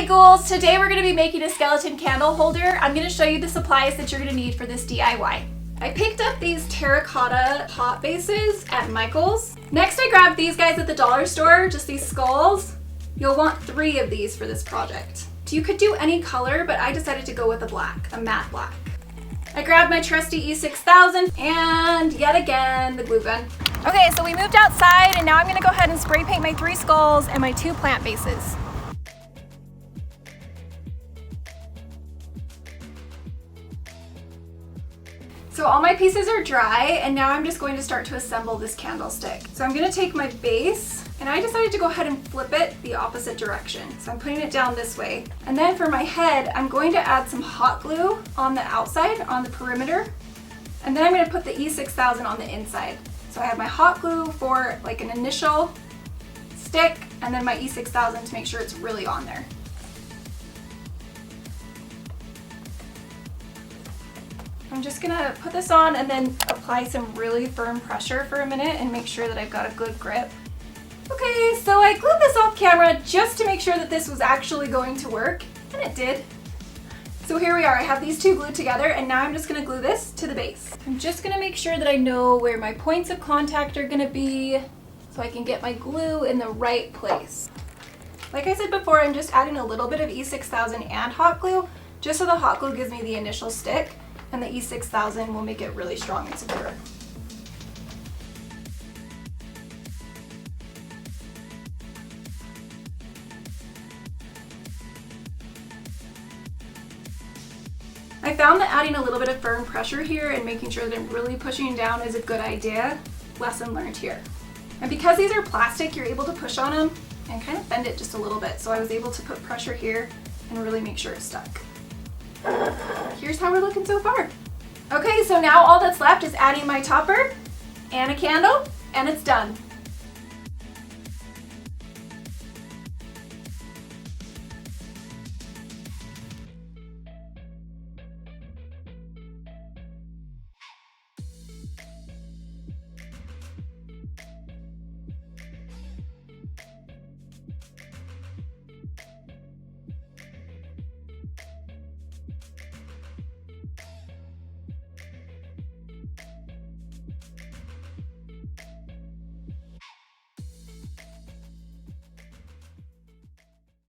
ghouls, today we're going to be making a skeleton candle holder. I'm going to show you the supplies that you're going to need for this DIY. I picked up these terracotta hot bases at Michael's. Next I grabbed these guys at the dollar store, just these skulls. You'll want 3 of these for this project. You could do any color, but I decided to go with a matte black. I grabbed my trusty E6000 and yet again the glue gun. Okay, so we moved outside and now I'm gonna go ahead and spray paint my 3 skulls and my 2 plant bases. So all my pieces are dry and now I'm just going to start to assemble this candlestick. So I'm gonna take my base and I decided to go ahead and flip it the opposite direction. So I'm putting it down this way. And then for my head, I'm going to add some hot glue on the outside, on the perimeter. And then I'm gonna put the E6000 on the inside. So I have my hot glue for like an initial stick and then my E6000 to make sure it's really on there. I'm just gonna put this on and then apply some really firm pressure for a minute and make sure that I've got a good grip. Okay, so I glued this off camera just to make sure that this was actually going to work, and it did. So here we are, I have these 2 glued together and now I'm just gonna glue this to the base. I'm just gonna make sure that I know where my points of contact are gonna be so I can get my glue in the right place. Like I said before, I'm just adding a little bit of E6000 and hot glue, just so the hot glue gives me the initial stick, and the E6000 will make it really strong and secure. I found that adding a little bit of firm pressure here and making sure that I'm really pushing down is a good idea. Lesson learned here. And because these are plastic, you're able to push on them and kind of bend it just a little bit. So I was able to put pressure here and really make sure it's stuck. Here's how we're looking so far. Okay, so now all that's left is adding my topper and a candle, and it's done.